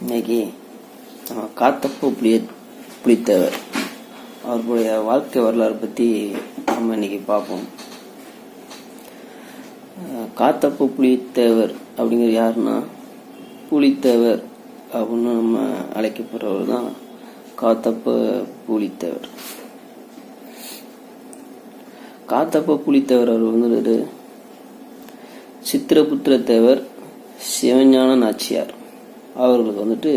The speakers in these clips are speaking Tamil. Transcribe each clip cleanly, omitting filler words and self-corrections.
இன்னைக்கு காத்தப்ப புலித்தேவர் அவர்களுடைய வாழ்க்கை வரலாறு பற்றி நம்ம இன்னைக்கு பார்ப்போம். காத்தப்ப புலித்தேவர் அப்படிங்கிற யாருன்னா, புலித்தேவர் அப்படின்னு நம்ம அழைக்கப்படுறவர் தான் காத்தப்ப புலித்தேவர். காத்தப்ப புலித்தேவர் அவர் வந்து சித்திரபுத்திர தேவர் சிவஞான நாச்சியார் அவர்களுக்கு வந்துட்டு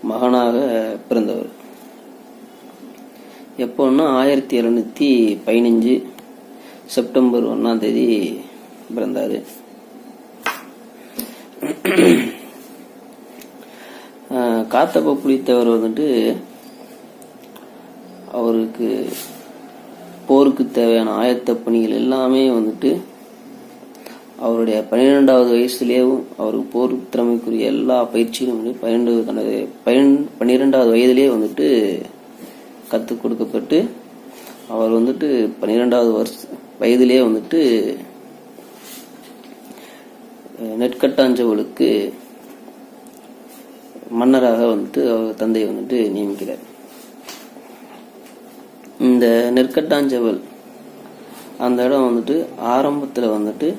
மகனாக பிறந்தவர். எப்போன்னா 1715 செப்டம்பர் 1 பிறந்தாரு. காத்தப்ப புலித்தேவர் வந்துட்டு அவருக்கு போருக்கு தேவையான ஆயத்த பணிகள் எல்லாமே வந்துட்டு அவருடைய 12வது வயசுலேயும் அவருக்கு போர் திறமைக்குரிய எல்லா பயிற்சியும் வந்து 12வது வயதிலேயே வந்துட்டு கற்றுக் கொடுக்கப்பட்டு அவர் வந்துட்டு 12வது வயதிலேயே வந்துட்டு நெற்கட்டாஞ்சவலுக்கு மன்னராக வந்துட்டு அவர் தந்தை வந்துட்டு நியமிக்கிறார். இந்த நெற்கட்டாஞ்சவல் அந்த இடம் வந்துட்டு ஆரம்பத்தில் வந்துட்டு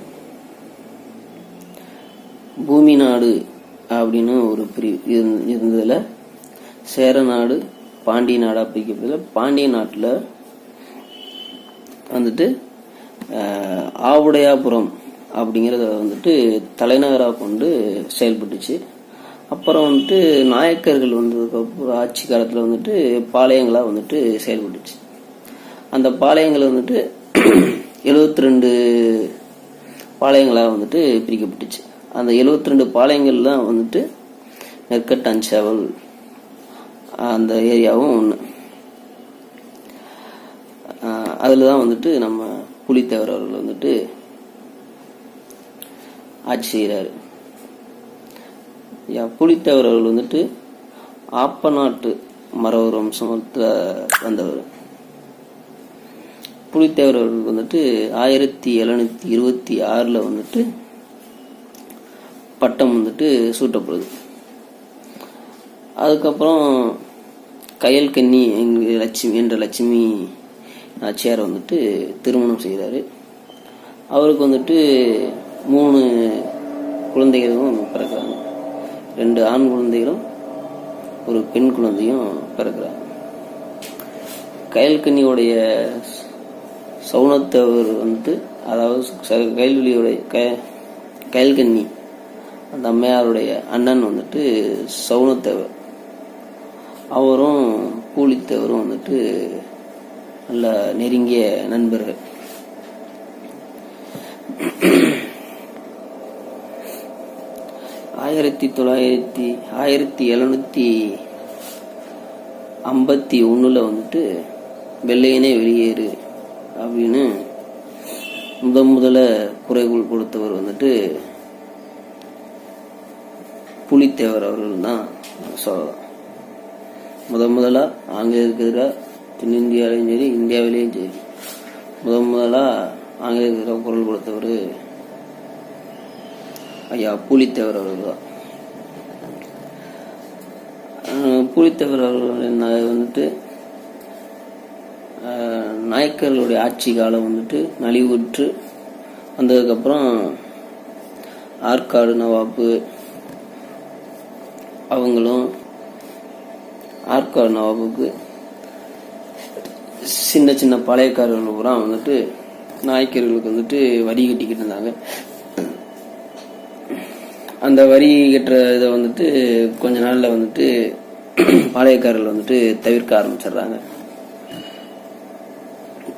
பூமி நாடு அப்படின்னு ஒரு பிரிவு இருந்ததுல சேர நாடு பாண்டிய நாடா பிரிக்கப்பட்டதுல பாண்டிய நாட்டில் வந்துட்டு ஆவுடையாபுரம் அப்படிங்கிறத வந்துட்டு தலைநகராக கொண்டு செயல்பட்டுச்சு. அப்புறம் வந்துட்டு நாயக்கர்கள் வந்ததுக்கப்புறம் ஆட்சி காலத்தில் வந்துட்டு பாளையங்களாக வந்துட்டு செயல்பட்டுச்சு. அந்த பாளையங்கள் வந்துட்டு 72 பாளையங்களாக வந்துட்டு பிரிக்கப்பட்டுச்சு. அந்த 72 பாளையங்கள் தான் வந்துட்டு நெற்கட்டாஞ்சேவல் அந்த ஏரியாவும் ஒன்று. அதில் தான் வந்துட்டு நம்ம புலித்தேவர் அவர்கள் வந்துட்டு ஆட்சி செய்கிறாரு. புலித்தேவர் அவர்கள் வந்துட்டு ஆப்ப நாட்டு மறவர் வம்சத்தில் வந்தவர். புலித்தேவர் அவர்கள் வந்துட்டு 1726 வந்துட்டு பட்டம் வந்துட்டு சூட்டப்படுது. அதுக்கப்புறம் கயல்கன்னி என்ற லட்சுமி நாச்சியார் வந்துட்டு திருமணம் செய்கிறாரு. அவருக்கு வந்துட்டு 3 குழந்தைகளும் பிறக்கிறாங்க. 2 ஆண் குழந்தைகளும் 1 பெண் குழந்தையும் பிறக்கிறாங்க. கயல்கன்னியோடைய சவுனத்தேவர் வந்துட்டு, அதாவது கயல்கன்னி அந்த அம்மையாருடைய அண்ணன் வந்துட்டு சவுனத்தேவர். அவரும் புலித்தேவரும் வந்துட்டு நல்ல நெருங்கிய நண்பர்கள். ஆயிரத்தி 1751 வந்துட்டு வெள்ளையனே வெளியேறு அப்படின்னு முதல்ல குறைகோள் கொடுத்தவர் வந்துட்டு புலித்தேவர் அவர்கள் தான் சொல்லலாம். முதலா ஆங்கிலேயருக்கு எதிராக தென்னிந்தியாவிலையும் சரி இந்தியாவிலையும் சரி முதலா ஆங்கிலேயருக்கு எதிராக குரல் கொடுத்தவர் ஐயா புலித்தேவர் அவர்கள் தான். புலித்தேவர் அவர்கள் வந்துட்டு நாயக்கர்களுடைய ஆட்சி காலம் வந்துட்டு நலிவுற்று வந்ததுக்கப்புறம் ஆற்காடு நவாப்பு அவங்களும் ஆற்காடு நவாபுக்கு சின்ன சின்ன பாளையக்காரர்கள் பூரா வந்துட்டு நாயக்கர்களுக்கு வந்துட்டு வரி கட்டிக்கிட்டு இருந்தாங்க. அந்த வரி கட்டுற இதை வந்துட்டு கொஞ்ச நாள்ல வந்துட்டு பாளையக்காரர்கள் வந்துட்டு தவிர்க்க ஆரம்பிச்சிடுறாங்க.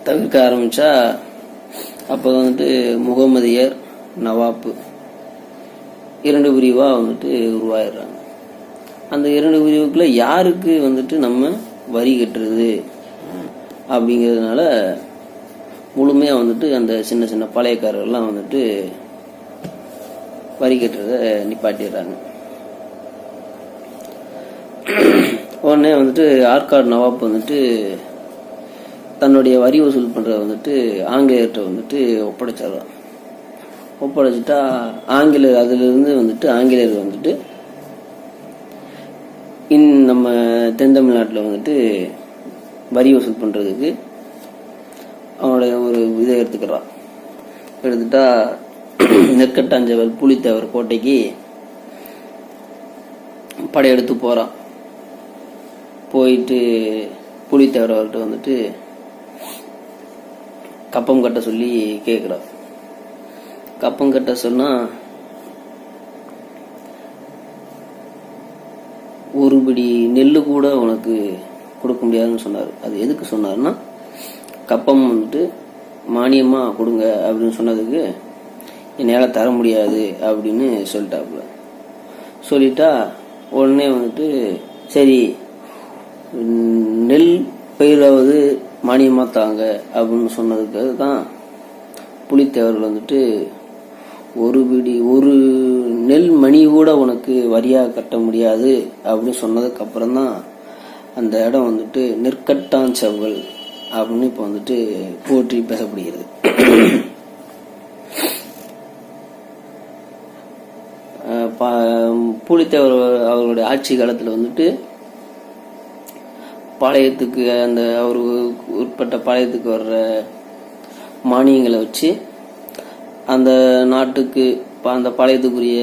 தவிர்க்க ஆரம்பிச்சா அப்போ வந்துட்டு முகமதியர் நவாப்பு 2 பிரிவா வந்துட்டு உருவாயிடுறாங்க. அந்த 2 பிரிவுக்குள்ள யாருக்கு வந்துட்டு நம்ம வரி கட்டுறது அப்படிங்கிறதுனால முழுமையா வந்துட்டு அந்த சின்ன சின்ன பாளையக்காரர்கள்லாம் வந்துட்டு வரி கட்டுறத நிப்பாட்டிடுறாங்க. உடனே வந்துட்டு ஆற்காடு நவாப் வந்துட்டு தன்னுடைய வரி வசூல் பண்றத வந்துட்டு ஆங்கிலேயர்கிட்ட வந்துட்டு ஒப்படைச்சிடலாம். ஒப்படைச்சிட்டா ஆங்கிலேயர் அதிலிருந்து வந்துட்டு ஆங்கிலேயர் வந்துட்டு தென் தமிழ்நாட்டில் வந்துட்டு வரி வசூல் பண்ணுறதுக்கு அவனுடைய ஒரு இதை எடுத்துக்கிறான். எடுத்துட்டா நெற்கட்டாஞ்சவல் புலித்தேவர் கோட்டைக்கு படையெடுத்து போகிறான். போயிட்டு புலித்தேவர் அவர்கிட்ட வந்துட்டு கப்பம் கட்ட சொல்லி கேட்குறான். கப்பம் கட்ட சொன்னால் ஒரு பிடி நெல்லு கூட உனக்கு கொடுக்க முடியாதுன்னு சொன்னார். அது எதுக்கு சொன்னார்னா, கப்பம் வந்துட்டு மானியமாக கொடுங்க அப்படின்னு சொன்னதுக்கு என்னால் தர முடியாது அப்படின்னு சொல்லிட்டாப்புல. சொல்லிட்டா உடனே வந்துட்டு சரி நெல் பயிராவது மானியமாக தாங்க அப்படின்னு சொன்னதுக்கு தான் புலித்தேவர்கள் வந்துட்டு ஒரு நெல் மணி கூட உனக்கு வரியாக கட்ட முடியாது அப்படின்னு சொன்னதுக்கு அப்புறம் தான் அந்த இடம் வந்துட்டு நெற்கட்டாஞ்செவல் அப்படின்னு இப்போ வந்துட்டு போற்றி பேசப்படுகிறது. புலித்தேவர் அவர்களுடைய ஆட்சி காலத்தில் வந்துட்டு பாளையத்துக்கு அந்த அவருக்கு உட்பட்ட பாளையத்துக்கு வர்ற மானியங்களை வச்சு அந்த நாட்டுக்கு அந்த பாளையத்துக்குரிய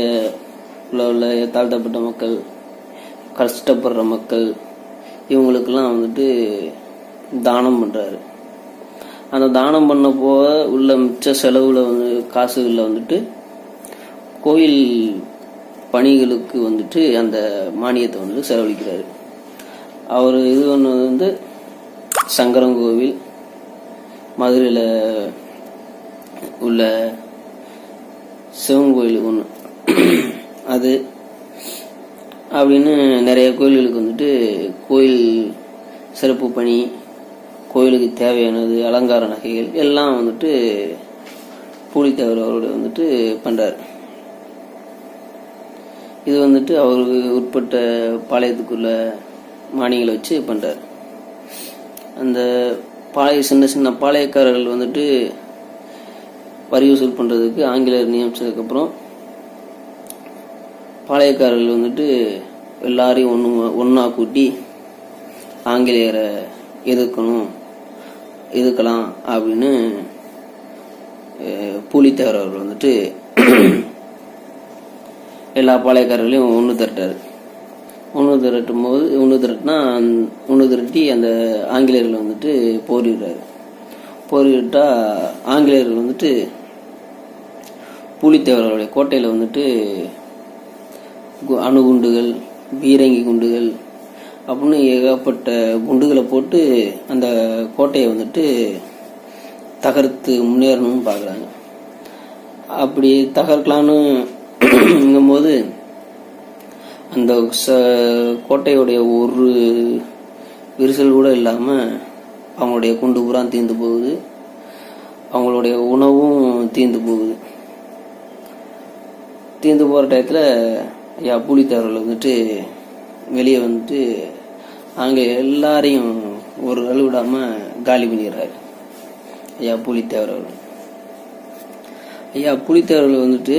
உள்ள தாழ்த்தப்பட்ட மக்கள், கஷ்டப்படுற மக்கள், இவங்களுக்கெல்லாம் வந்துட்டு தானம் பண்ணுறாரு. அந்த தானம் பண்ண போக உள்ள மிச்ச செலவில் வந்து காசுகளில் வந்துட்டு கோயில் பணிகளுக்கு வந்துட்டு அந்த மானியத்தை வந்துட்டு செலவழிக்கிறாரு. அவர் இது ஒன்று வந்து சங்கரங்கோவில், மதுரையில் உள்ள சிவன் கோயில் ஒன்று, அது அப்படின்னு நிறைய கோயில்களுக்கு வந்துட்டு கோயில் சிறப்பு பணி, கோயிலுக்கு தேவையானது அலங்கார நகைகள் எல்லாம் வந்துட்டு புலித்தேவர் அவரோட வந்துட்டு பண்ணுறார். இது வந்துட்டு அவருக்கு உட்பட்ட பாளையத்துக்குள்ள மானியங்களை வச்சு பண்ணுறார். அந்த சின்ன சின்ன பாளையக்காரர்கள் வந்துட்டு வரி வசூல் பண்ணுறதுக்கு ஆங்கிலேயர் நியமித்ததுக்கப்புறம் பாளையக்காரர்கள் வந்துட்டு எல்லாரையும் ஒன்றா கூட்டி ஆங்கிலேயரை எதிர்க்கலாம் அப்படின்னு புலித்தேவர் அவர்கள் வந்துட்டு எல்லா பாளையக்காரர்களையும் ஒன்று திரட்டாரு. ஒன்று திரட்டி அந்த ஆங்கிலேயர்கள் வந்துட்டு போரிடுறாரு. போரிட்டா ஆங்கிலேயர்கள் வந்துட்டு புலித்தேவர்களுடைய கோட்டையில் வந்துட்டு அணுகுண்டுகள், பீரங்கி குண்டுகள் அப்படின்னு ஏகப்பட்ட குண்டுகளை போட்டு அந்த கோட்டையை வந்துட்டு தகர்த்து முன்னேறணும்னு பார்க்குறாங்க. அப்படி தகர்க்கலான்னு போது அந்த கோட்டையுடைய ஒரு விரிசல் கூட இல்லாமல் அவங்களுடைய குண்டு பூரா தீர்ந்து போகுது, அவங்களுடைய உணவும் தீர்ந்து போகுது. தீர்ந்து போகிற டயத்தில் ஐயா புலித்தேவர்கள் வந்துட்டு வெளியே வந்துட்டு அங்கே எல்லாரையும் ஒரு அளவு விடாமல் காலி பண்ணிடுறாரு ஐயா புலித்தேவர் அவர்கள். ஐயா புலித்தேவர்கள் வந்துட்டு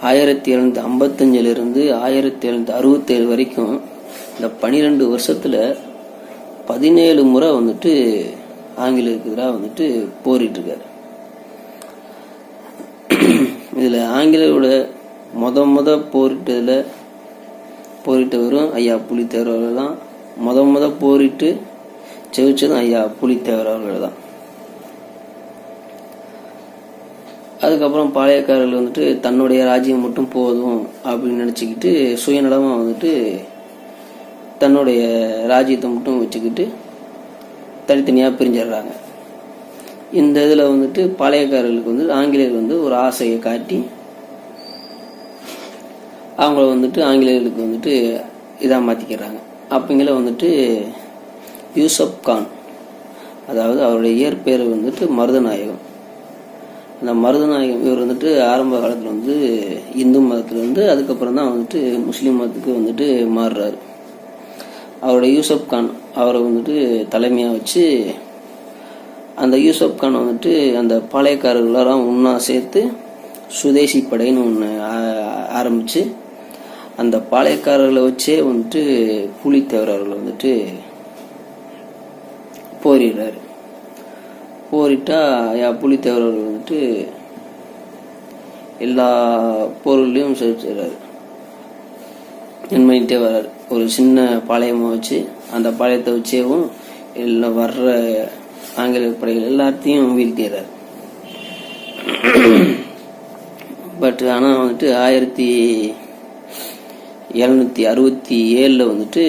1755 1767 வரைக்கும் இந்த 12 வருஷத்துல 17 முறை வந்துட்டு ஆங்கிலேயருக்கு எதிராக வந்துட்டு போரிட்டு இருக்காரு. இதுல ஆங்கிலேயரோட முத போரிட்டவரும் ஐயா புலித்தேவர் அவர்கள் தான். முத போரிட்டு ஜெயிச்சதும் ஐயா புலித்தேவர் அவர்கள் தான். அதுக்கப்புறம் பாளையக்காரர்கள் வந்துட்டு தன்னுடைய ராஜ்யம் மட்டும் போதும் அப்படின்னு நினச்சிக்கிட்டு சுயநலமாக வந்துட்டு தன்னுடைய ராஜ்யத்தை மட்டும் வச்சுக்கிட்டு தனித்தனியாக பிரிஞ்சிடுறாங்க. இந்த இதில் வந்துட்டு பாளையக்காரர்களுக்கு வந்து ஆங்கிலேயர் வந்து ஒரு ஆசையை காட்டி அவங்கள வந்துட்டு ஆங்கிலேயர்களுக்கு வந்துட்டு இதாக மாற்றிக்கிறாங்க. அப்பங்கள வந்துட்டு யூசப் கான், அதாவது அவருடைய இயற்பெயர் வந்துட்டு மருதநாயகம். அந்த மருதநாயகம் இவர் வந்துட்டு ஆரம்ப காலத்தில் வந்து இந்து மதத்தில் வந்து அதுக்கப்புறம் தான் வந்துட்டு முஸ்லீம் மதத்துக்கு வந்துட்டு மாறுறாரு. அவருடைய யூசப் கான் அவரை வந்துட்டு தலைமையாக வச்சு அந்த யூசப் கான் வந்துட்டு அந்த பாளையக்காரர்களெல்லாம் ஒன்றா சேர்த்து சுதேசி படைன்னு ஒன்று ஆரம்பித்து அந்த பாளையக்காரர்களை வச்சே வந்துட்டு புலித்தேவர் அவர்கள் வந்துட்டு போரிடுறாரு. போரிட்டா புலித்தேவர் அவர்கள் வந்துட்டு எல்லா பொருள்லையும் செலுத்துறாரு. பண்ணிட்டே வர்றாரு. ஒரு சின்ன பாளையமாக வச்சு அந்த பாளையத்தை வச்சேவும் எல்லாம் வர்ற ஆங்கில படைகள் எல்லாத்தையும் வீழ்த்திடுறாரு. பட் ஆனால் வந்துட்டு 1767 வந்துட்டு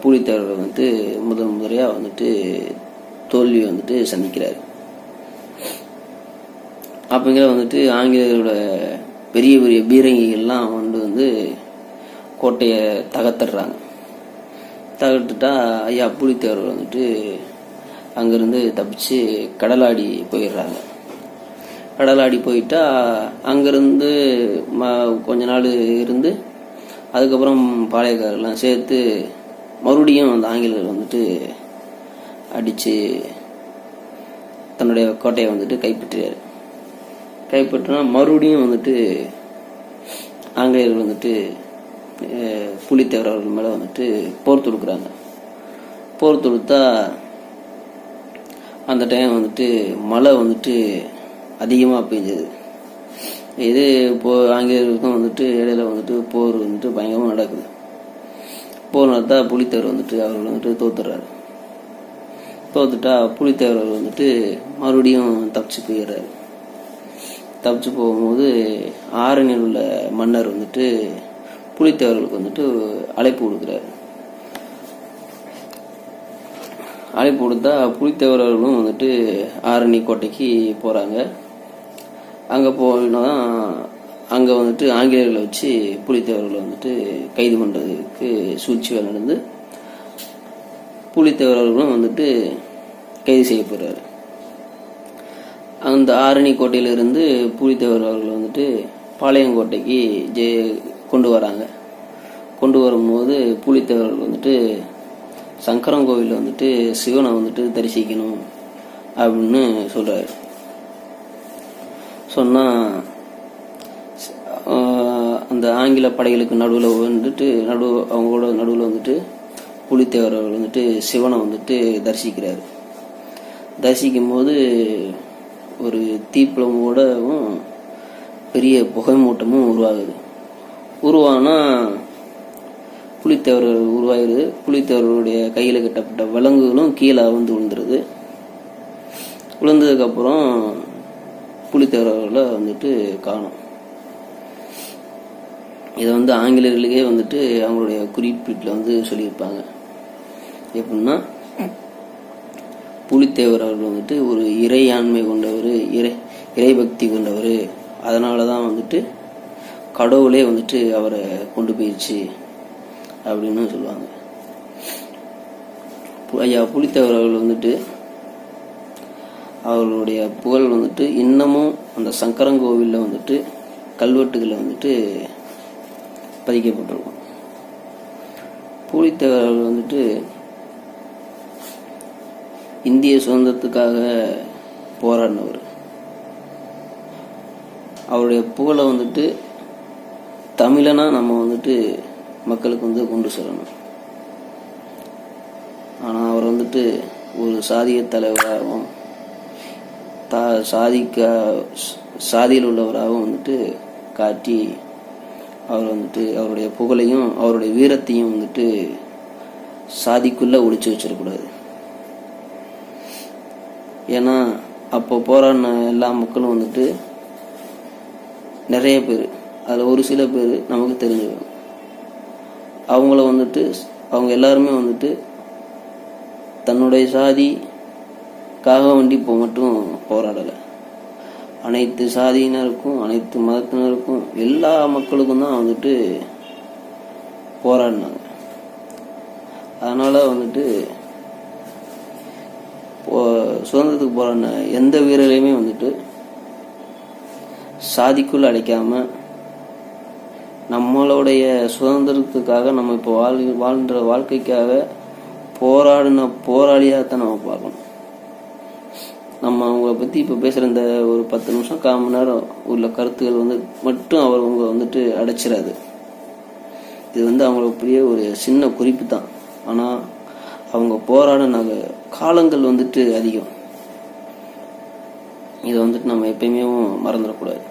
புலித்தேவர் வந்துட்டு முதன்முறையாக வந்துட்டு தோல்வி வந்துட்டு சந்திக்கிறாரு. அப்படிங்கிற வந்துட்டு ஆங்கிலேயரோட பெரிய பெரிய பீரங்கிகள்லாம் வந்து கோட்டையை தகர்த்துடுறாங்க. தகர்த்துட்டா புலித்தேவர் வந்துட்டு அங்கேருந்து தப்பிச்சு கடலாடி போயிடுறாங்க. கடலாடி போயிட்டா அங்கேருந்து கொஞ்ச நாள் இருந்து அதுக்கப்புறம் பாளையக்காரெல்லாம் சேர்த்து மறுபடியும் அந்த ஆங்கிலேயர் வந்துட்டு அடித்து தன்னுடைய கோட்டையை வந்துட்டு கைப்பற்றியார். கைப்பற்றினா மறுபடியும் வந்துட்டு ஆங்கிலேயர்கள் வந்துட்டு புலித்தேவர் அவர்கள் மேலே வந்துட்டு போர் தொடுக்குறாங்க. போர் தொடுத்தா அந்த டைம் வந்துட்டு மழை வந்துட்டு அதிகமாக பெஞ்சது. இது ஆங்கிலேயர்களுக்கும் வந்துட்டு இடையில வந்துட்டு போர் வந்துட்டு பயங்கரமாக நடக்குது. போர் நடத்தா புலித்தேவர் வந்துட்டு அவர்கள் வந்துட்டு தோத்துடுறாரு. தோத்துட்டா புலித்தேவர் வந்துட்டு மறுபடியும் தப்பிச்சு போயிடுறாரு. தப்பிச்சு போகும்போது ஆரணியில் உள்ள மன்னர் வந்துட்டு புலித்தேவர்களுக்கு வந்துட்டு அழைப்பு கொடுக்குறாரு. அழைப்பு கொடுத்தா புலித்தேவர்களும் வந்துட்டு ஆரணி கோட்டைக்கு போகிறாங்க. அங்கே போனால் அங்கே வந்துட்டு ஆங்கிலேயர்களை வச்சு புலித்தேவர்களை வந்துட்டு கைது பண்ணுறதுக்கு சூழ்ச்சி வேலை நடந்து புலித்தேவர்களும் வந்துட்டு கைது செய்யப்படுறாரு. அந்த ஆரணி கோட்டையிலிருந்து புலித்தேவர் அவர்கள் வந்துட்டு பாளையங்கோட்டைக்கு கொண்டு வராங்க. கொண்டு வரும்போது புலித்தேவர்கள் வந்துட்டு சங்கரங்கோவிலில் வந்துட்டு சிவனை வந்துட்டு தரிசிக்கணும் அப்படின்னு சொல்கிறாரு. சொன்னால் அந்த ஆங்கில படைகளுக்கு நடுவில் வந்துட்டு அவங்களோட நடுவில் வந்துட்டு புலித்தேவர் அவர்கள் வந்துட்டு சிவனை வந்துட்டு தரிசிக்கிறாரு. தரிசிக்கும் போது ஒரு தீப்பிழம்போடவும் பெரிய புகை மூட்டமும் உருவாகுது. உருவானா புலித்தேவர் உருவாயிருது. புலித்தேவருடைய கையில் கட்டப்பட்ட விலங்குகளும் கீழே வந்து விழுந்துருது. விழுந்ததுக்கப்புறம் புலித்தேவர்களை வந்துட்டு காணும். இதை வந்து ஆங்கிலேயர்களுக்கே வந்துட்டு அவங்களுடைய குறிப்பீட்டில் வந்து சொல்லியிருப்பாங்க. எப்படின்னா புலித்தேவர் அவர்கள் வந்துட்டு ஒரு இறையாண்மை கொண்டவர், இறை பக்தி கொண்டவர். அதனால தான் வந்துட்டு கடவுளே வந்துட்டு அவரை கொண்டு போயிடுச்சு அப்படின்னு சொல்லுவாங்க. புலித்தேவர் அவர்கள் வந்துட்டு அவர்களுடைய புகழ் வந்துட்டு இன்னமும் அந்த சங்கரங்கோவிலில் வந்துட்டு கல்வெட்டுகளில் வந்துட்டு பதிக்கப்பட்டிருக்கும். புலித்தேவர் அவர்கள் வந்துட்டு இந்திய சுதந்திரத்துக்காக போராடினவர். அவருடைய புகழை வந்துட்டு தமிழனா நம்ம வந்துட்டு மக்களுக்கு வந்து கொண்டு செல்லணும். ஆனால் அவர் வந்துட்டு ஒரு சாதிய தலைவராகவும் சாதியில் உள்ளவராகவும் வந்துட்டு காட்டி அவர் வந்துட்டு அவருடைய புகழையும் அவருடைய வீரத்தையும் வந்துட்டு சாதிக்குள்ளே ஒழிச்சு வச்சிடக்கூடாது. ஏன்னா அப்போ போராடின எல்லா மக்களும் வந்துட்டு நிறைய பேர், அதில் ஒரு சில பேர் நமக்கு தெரிஞ்சவங்க. அவங்கள வந்துட்டு அவங்க எல்லாருமே வந்துட்டு தன்னுடைய சாதிக்காக வேண்டி இப்போ மட்டும் போராடலை. அனைத்து சாதியினருக்கும் அனைத்து மதத்தினருக்கும் எல்லா மக்களுக்கும் தான் வந்துட்டு போராடினாங்க. அதனால் வந்துட்டு சுதந்திரத்துக்கு போராடின எந்த வீரரையுமே வந்துட்டு சாதிக்குள்ள அடைக்காம நம்மளுடைய சுதந்திரத்துக்காக நம்ம இப்போ வாழ்கிற வாழ்க்கைக்காக போராடின போராளியாகத்தான் நம்ம பார்க்கணும். நம்ம அவங்கள பற்றி இப்போ பேசுகிற இந்த ஒரு 10 நிமிஷம் 1/4 மணி நேரம் உள்ள கருத்துக்கள் வந்து மட்டும் அவங்க வந்துட்டு அடைச்சிடாது. இது வந்து அவங்களுக்கு பெரிய ஒரு சின்ன குறிப்பு தான். ஆனால் அவங்க போராடின காலங்கள் வந்துட்டு அதிகம். இதை வந்துட்டு நம்ம எப்பயுமே மறந்துடக்கூடாது.